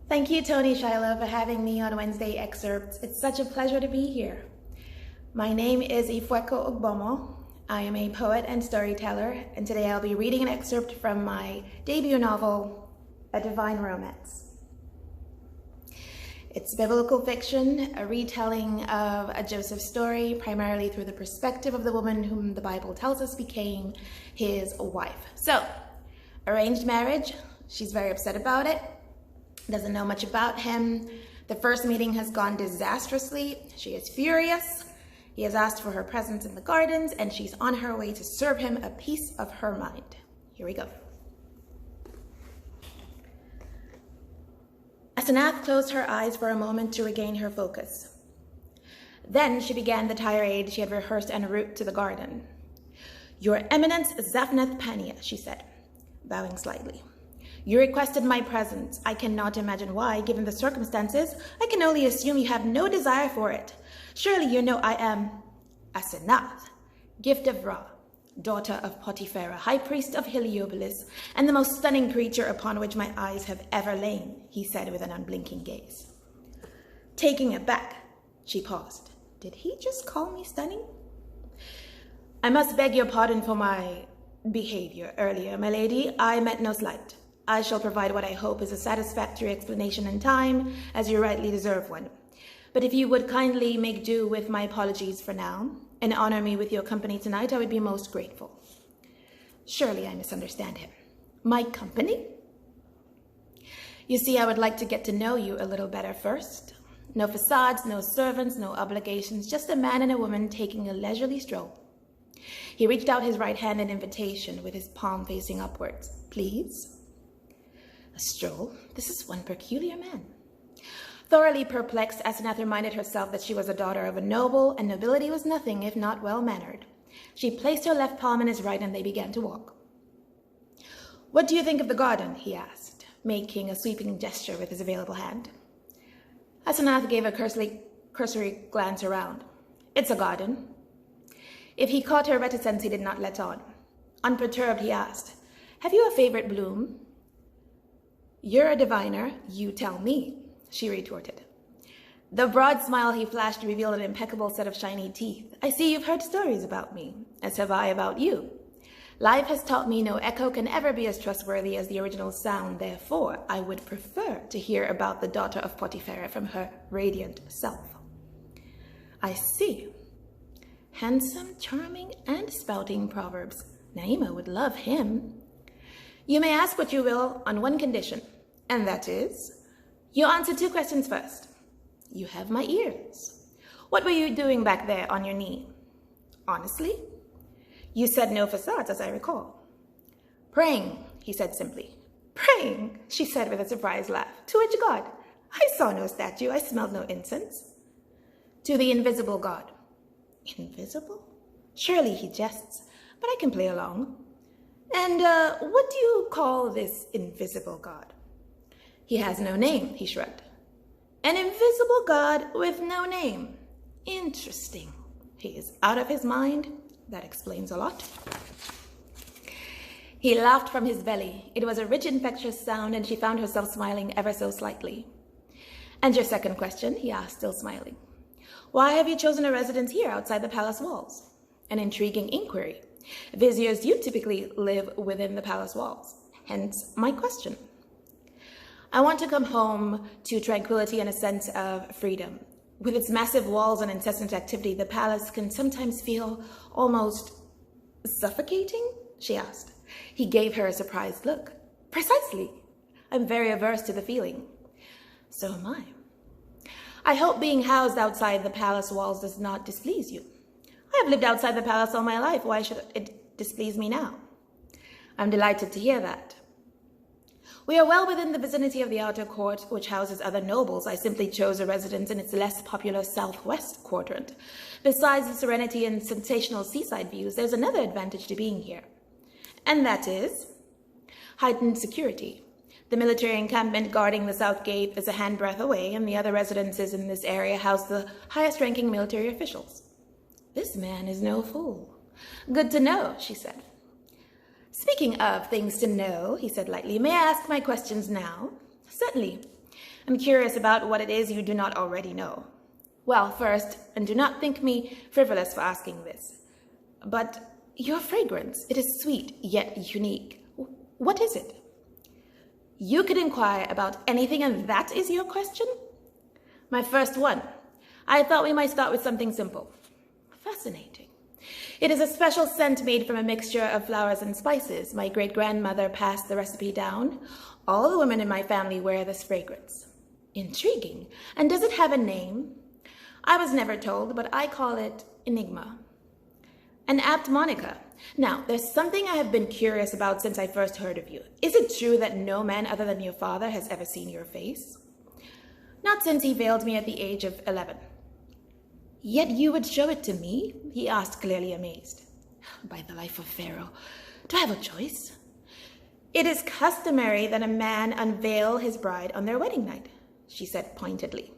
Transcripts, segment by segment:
Thank you, Tony Shiloh, for having me on Wednesday Excerpts. It's such a pleasure to be here. My name is Ifueko Ogbomo. I am a poet and storyteller, and today I'll be reading an excerpt from my debut novel, A Divine Romance. It's biblical fiction, a retelling of a Joseph story, primarily through the perspective of the woman whom the Bible tells us became his wife. So, arranged marriage, she's very upset about it, doesn't know much about him. The first meeting has gone disastrously. She is furious. He has asked for her presence in the gardens, and she's on her way to serve him a piece of her mind. Here we go. Asenath closed her eyes for a moment to regain her focus. Then she began the tirade she had rehearsed en route to the garden. "Your Eminence Zaphneth Pania," she said, bowing slightly. "You requested my presence. I cannot imagine why, given the circumstances. I can only assume you have no desire for it. Surely you know I am Asenath, gift of Ra, daughter of Potipharah, high priest of Heliopolis, and the most stunning creature upon which my eyes have ever lain," he said with an unblinking gaze. Taking aback, she paused. Did he just call me stunning? "I must beg your pardon for my behavior earlier, my lady. I meant no slight. I shall provide what I hope is a satisfactory explanation in time, as you rightly deserve one. But if you would kindly make do with my apologies for now, and honor me with your company tonight, I would be most grateful." Surely I misunderstand him. My company? You see, I would like to get to know you a little better first. No facades, no servants, no obligations, just a man and a woman taking a leisurely stroll. He reached out his right hand in invitation with his palm facing upwards. "Please?" A stroll? This is one peculiar man. Thoroughly perplexed, Asenath reminded herself that she was a daughter of a noble, and nobility was nothing if not well-mannered. She placed her left palm in his right, and they began to walk. "What do you think of the garden?" he asked, making a sweeping gesture with his available hand. Asenath gave a cursory glance around. "It's a garden." If he caught her reticence, he did not let on. Unperturbed, he asked, "Have you a favorite bloom?" "You're a diviner, you tell me," she retorted. The broad smile he flashed revealed an impeccable set of shiny teeth. "I see you've heard stories about me, as have I about you. Life has taught me no echo can ever be as trustworthy as the original sound. Therefore, I would prefer to hear about the daughter of Potipharah from her radiant self." "I see. Handsome, charming, and spouting proverbs. Naima would love him. You may ask what you will on one condition, and that is, you answer two questions first. You have my ears. What were you doing back there on your knee? Honestly? You said no facades, as I recall." "Praying," he said simply. "Praying," she said with a surprised laugh. "To which god? I saw no statue. I smelled no incense." "To the invisible god." "Invisible? Surely he jests, but I can play along. And what do you call this invisible god?" "He has no name," he shrugged. "An invisible god with no name. Interesting. He is out of his mind. That explains a lot." He laughed from his belly. It was a rich, infectious sound, and she found herself smiling ever so slightly. "And your second question?" he asked, still smiling. "Why have you chosen a residence here outside the palace walls?" An intriguing inquiry. Viziers do typically live within the palace walls. Hence my question. "I want to come home to tranquility and a sense of freedom. With its massive walls and incessant activity, the palace can sometimes feel almost suffocating?" she asked. He gave her a surprised look. "Precisely. I'm very averse to the feeling." "So am I." "I hope being housed outside the palace walls does not displease you." "I have lived outside the palace all my life. Why should it displease me now?" "I'm delighted to hear that." "We are well within the vicinity of the outer court, which houses other nobles. I simply chose a residence in its less popular southwest quadrant. Besides the serenity and sensational seaside views, there's another advantage to being here." "And that is?" "Heightened security. The military encampment guarding the south gate is a handbreadth away, and the other residences in this area house the highest-ranking military officials." This man is no fool. "Good to know," she said. "Speaking of things to know," he said lightly, "may I ask my questions now?" "Certainly. I'm curious about what it is you do not already know. Well, first, and do not think me frivolous for asking this, but your fragrance, it is sweet yet unique. What is it? You could inquire about anything and that is your question? My first one. I thought we might start with something simple. Fascinating. It is a special scent made from a mixture of flowers and spices. My great-grandmother passed the recipe down. All the women in my family wear this fragrance. Intriguing. And does it have a name? I was never told, but I call it Enigma. An apt moniker. Now, there's something I have been curious about since I first heard of you. Is it true that no man other than your father has ever seen your face? Not since he veiled me at the age of 11. Yet you would show it to me? He asked, clearly amazed. By the life of Pharaoh, do I have a choice? It is customary that a man unveil his bride on their wedding night, she said pointedly.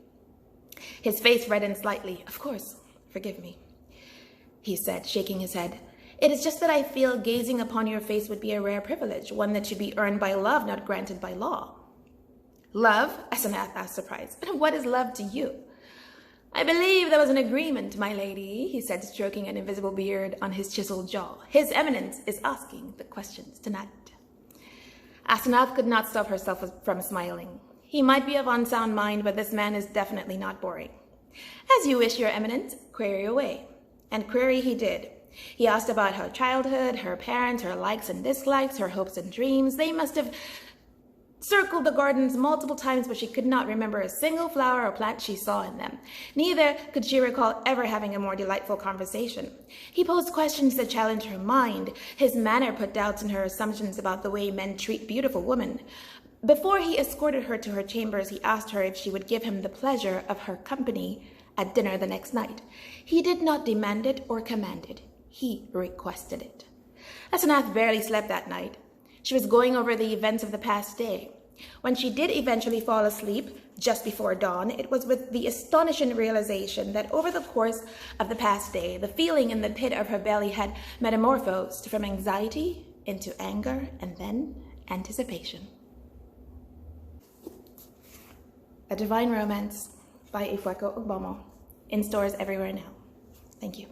His face reddened slightly. Of course, forgive me, he said, shaking his head. It is just that I feel gazing upon your face would be a rare privilege, one that should be earned by love, not granted by law. Love? Asenath asked, surprised. What is love to you? I believe there was an agreement, my lady, he said, stroking an invisible beard on his chiseled jaw. His Eminence is asking the questions tonight. Asenath could not stop herself from smiling. He might be of unsound mind, but this man is definitely not boring. As you wish, your Eminence, query away. And query he did. He asked about her childhood, her parents, her likes and dislikes, her hopes and dreams. They must have circled the gardens multiple times, but she could not remember a single flower or plant she saw in them. Neither could she recall ever having a more delightful conversation. He posed questions that challenged her mind. His manner put doubts in her assumptions about the way men treat beautiful women. Before he escorted her to her chambers, he asked her if she would give him the pleasure of her company at dinner the next night. He did not demand it or command it. He requested it. Asenath barely slept that night. She was going over the events of the past day. When she did eventually fall asleep, just before dawn, it was with the astonishing realization that over the course of the past day, the feeling in the pit of her belly had metamorphosed from anxiety into anger and then anticipation. A Divine Romance by Ifueko Ogbomo, in stores everywhere now. Thank you.